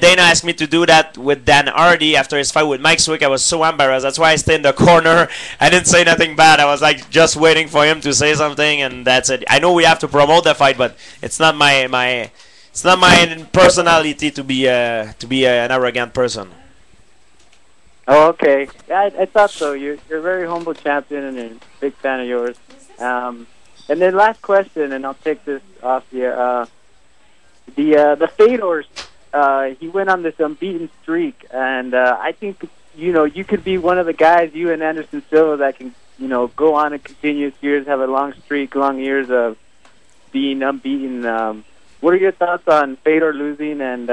Dana asked me to do that with Dan Hardy after his fight with Mike Swick. I was so embarrassed. That's why I stayed in the corner. I didn't say nothing bad. I was like just waiting for him to say something, and that's it. I know we have to promote the fight, but it's not it's not my personality to be an arrogant person. Oh, okay. Yeah, I thought so. You're a very humble champion, and a big fan of yours. And then last question, and I'll take this off here. The Fedors, he went on this unbeaten streak, and I think you could be one of the guys, you and Anderson Silva, that can go on in continuous years, have a long streak, long years of being unbeaten. What are your thoughts on Fedor losing, and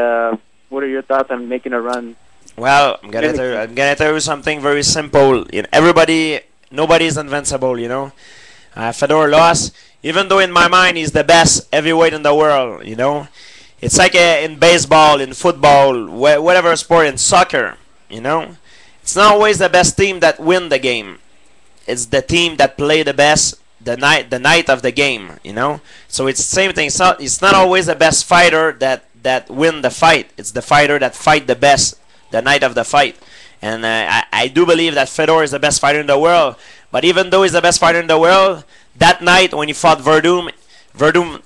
what are your thoughts on making a run? Well, I'm gonna tell you something very simple. Nobody's invincible. Fedor lost, even though in my mind he's the best heavyweight in the world. It's like in baseball, in football, whatever sport, in soccer. It's not always the best team that win the game. It's the team that play the best the night of the game. So it's the same thing. It's not always the best fighter that win the fight. It's the fighter that fight the best the night of the fight. And I do believe that Fedor is the best fighter in the world. But even though he's the best fighter in the world, that night when he fought Verdum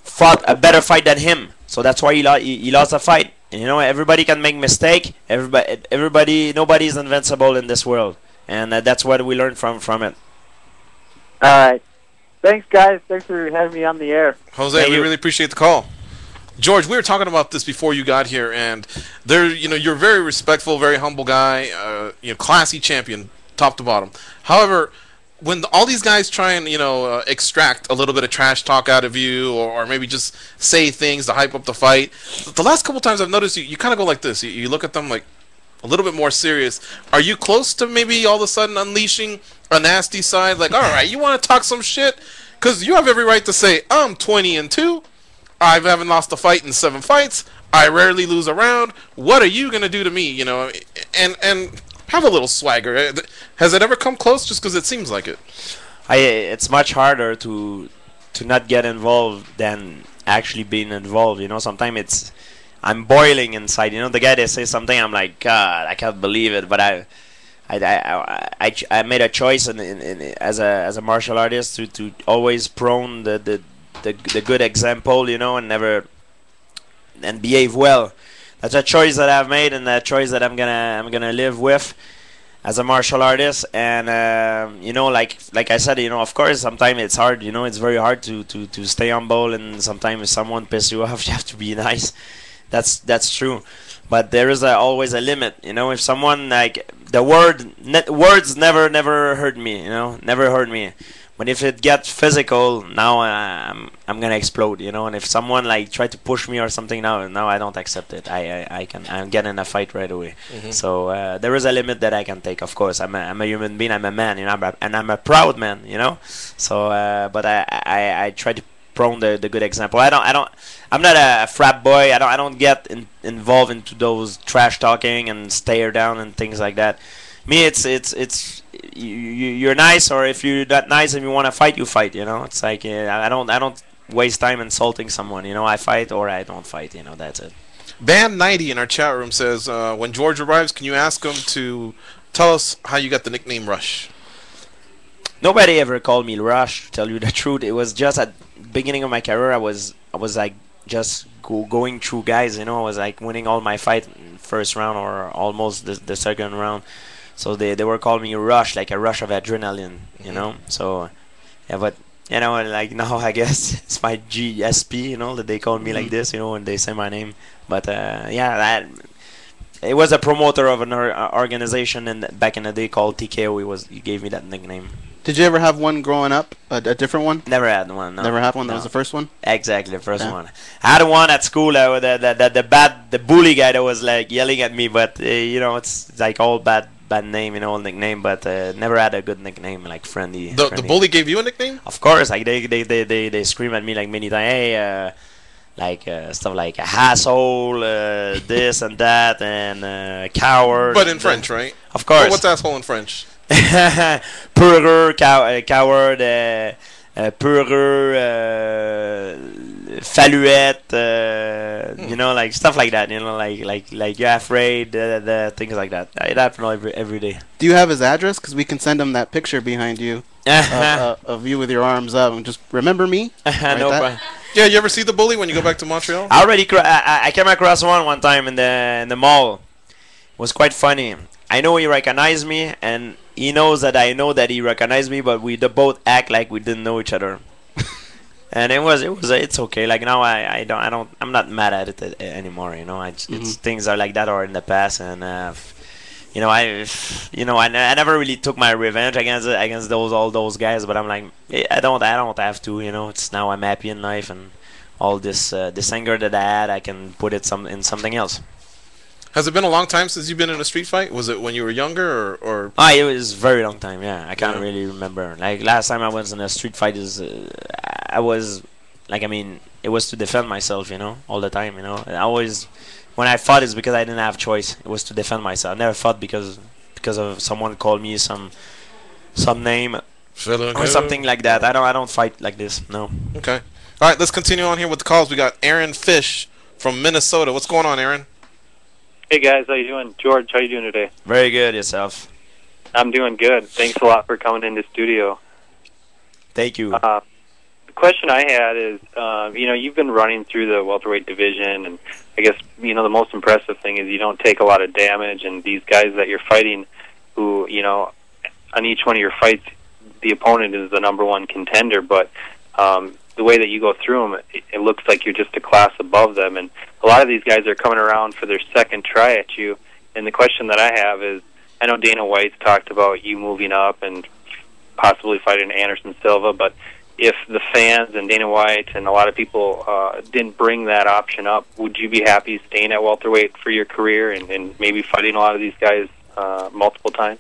fought a better fight than him. So that's why he lost the fight. And, everybody can make mistake. Nobody's invincible in this world. And that's what we learned from it. All right. Thanks, guys. Thanks for having me on the air. Jose, we really appreciate the call. George, we were talking about this before you got here, and you're a very respectful, very humble guy, classy champion, top to bottom. However, when all these guys try and extract a little bit of trash talk out of you, or maybe just say things to hype up the fight, the last couple times I've noticed you kind of go like this. You look at them like a little bit more serious. Are you close to maybe all of a sudden unleashing a nasty side? Like, all right, you want to talk some shit? Because you have every right to say, I'm 20-2. I haven't lost a fight in 7 fights. I rarely lose a round. What are you gonna do to me? And have a little swagger. Has it ever come close? Just because it seems like it. It's much harder to not get involved than actually being involved. Sometimes I'm boiling inside. The guy that says something, I'm like, God, I can't believe it. But I made a choice as a martial artist to always prone the good example, and behave well. That's a choice that I've made, and a choice that I'm gonna live with as a martial artist. And like I said, of course, sometimes it's hard. It's very hard to stay humble, and sometimes if someone pisses you off, you have to be nice. That's true. But there is always a limit. If someone words never hurt me. Never hurt me. But if it gets physical, now I'm gonna explode, And if someone try to push me or something, now I don't accept it. I'm getting in a fight right away. So there is a limit that I can take. Of course, I'm a human being. I'm a man, and I'm a proud man, So, but I try to prone the good example. I'm not a frat boy. I don't get involved into those trash talking and stare down and things like that. Me, it's you're nice, or if you're not nice and you want to fight, you fight. It's like I don't waste time insulting someone. I fight or I don't fight. That's it. Band90 in our chat room says, when George arrives, can you ask him to tell us how you got the nickname Rush? Nobody ever called me Rush. To tell you the truth, it was just at the beginning of my career. I was like just going through guys. I was like winning all my fight in first round or almost the second round. So they were calling me Rush, like a rush of adrenaline, So, yeah, but, like now I guess it's my GSP, that they call me like this, when they say my name. But, yeah, it was a promoter of an organization back in the day called TKO. He gave me that nickname. Did you ever have one growing up, a different one? Never had one, no. Never had one? No. That was the first one? Exactly, the first one. I had one at school, the bully guy that was like yelling at me, but, it's like all bad name, old nickname, but never had a good nickname, like friendly. The bully gave you a nickname? Of course, like they scream at me like many times, hey, stuff like asshole, this and that, and coward. But in French, right? Of course. Well, what's asshole in French? Peureux, coward, peureux, Faluette, you know, like stuff like that. You know, like you're afraid, the things like that. It happens every day. Do you have his address? Because we can send him that picture behind you of you with your arms up. And just remember me. No problem. Yeah, you ever see the bully when you go back to Montreal? I already I came across one time in the mall. It was quite funny. I know he recognized me, and he knows that I know that he recognized me, but we both act like we didn't know each other. And it's okay. Like now, I'm not mad at it anymore. You know, it's things are like that or in the past, and you know, I never really took my revenge against all those guys. But I'm like, I don't have to. You know, it's now I'm happy in life, and all this anger that I had, I can put it in something else. Has it been a long time since you've been in a street fight? Was it when you were younger or? It was a very long time. Yeah, I can't really remember. Like last time I was in a street fight I was like, I mean, it was to defend myself, you know, all the time, you know. When I fought, it's because I didn't have choice. It was to defend myself. I never fought because of someone called me some name or something like that. I don't fight like this. No. Okay. All right, let's continue on here with the calls. We got Aaron Fish from Minnesota. What's going on, Aaron? Hey guys, how you doing? George, how you doing today? Very good. Yourself? I'm doing good. Thanks a lot for coming into studio. Thank you. The question I had is, you know, you've been running through the welterweight division, and I guess, you know, the most impressive thing is you don't take a lot of damage, and these guys that you're fighting who, you know, on each one of your fights, the opponent is the #1 contender, but the way that you go through them, it looks like you're just a class above them, and a lot of these guys are coming around for their second try at you, and the question that I have is, I know Dana White's talked about you moving up and possibly fighting Anderson Silva, but if the fans and Dana White and a lot of people didn't bring that option up, would you be happy staying at welterweight for your career and maybe fighting a lot of these guys multiple times?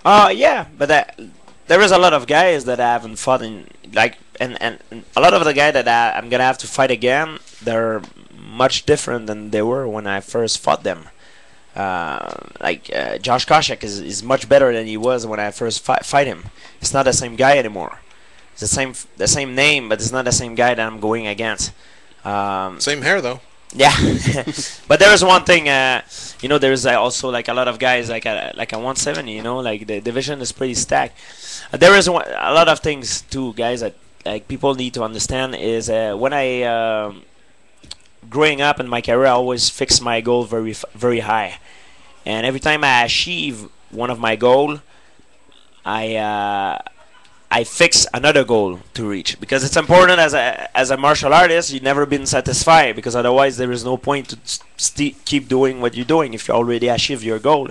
Yeah, but there is a lot of guys that I haven't fought in, like, and a lot of the guys that I'm gonna have to fight again, they're much different than they were when I first fought them. Josh Koscheck is much better than he was when I first fight him. It's not the same guy anymore. It's the same name, but it's not the same guy that I'm going against. Same hair though. Yeah, but there is one thing. You know, there is also like a lot of guys like a 170. You know, like the division is pretty stacked. There is a lot of things too, guys, that like people need to understand is when I growing up in my career, I always fix my goal very high, and every time I achieve one of my goal, I fix another goal to reach, because it's important as a martial artist. You've never been satisfied, because otherwise there is no point to keep doing what you're doing if you already achieved your goal.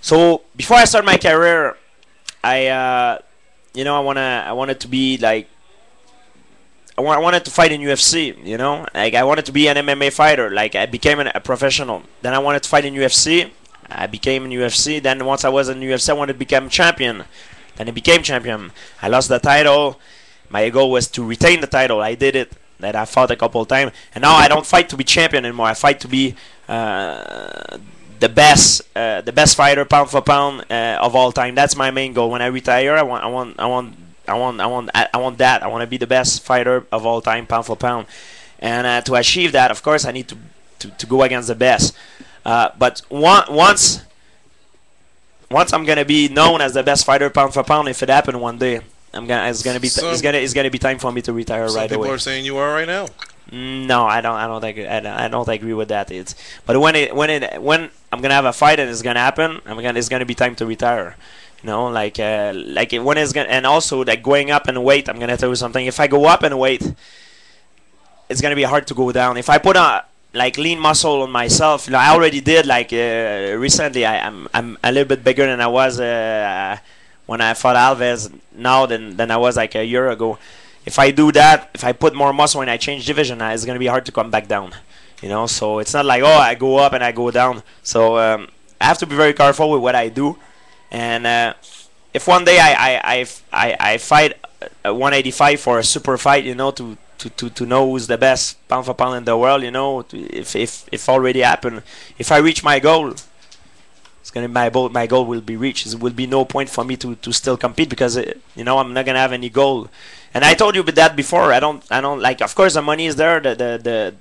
So before I start my career, you know, I wanted to be like, I wanted to fight in UFC, you know, like I wanted to be an MMA fighter. Like I became a professional. Then I wanted to fight in UFC. I became in UFC. Then once I was in UFC, I wanted to become champion. Then I became champion. I lost the title. My goal was to retain the title. I did it. Then I fought a couple of times. And now I don't fight to be champion anymore. I fight to be the best fighter pound for pound of all time. That's my main goal. When I retire, I want that. I want to be the best fighter of all time, pound for pound. And to achieve that, of course, I need to go against the best. But once I'm gonna be known as the best fighter pound for pound, if it happened one day, it's gonna be time for me to retire right away. Some people are saying you are right now. No, I don't agree with that. But when I'm gonna have a fight and it's gonna happen, it's gonna be time to retire. You know, like when it's gonna, and also like going up in weight. I'm gonna tell you something. If I go up in weight, it's gonna be hard to go down. If I put a like lean muscle on myself, you know, I already did. Like recently, I'm a little bit bigger than I was when I fought Alves now than I was like a year ago. If I do that, if I put more muscle and I change division, it's gonna be hard to come back down. You know, so it's not like, oh, I go up and I go down. So I have to be very careful with what I do. And if one day I fight 185 for a super fight, you know, to know who's the best pound for pound in the world, you know, if already happened, if I reach my goal, It's gonna my goal will be reached. There will be no point for me to still compete because you know, I'm not gonna have any goal. And I told you that before. I don't like. Of course, the money is there. The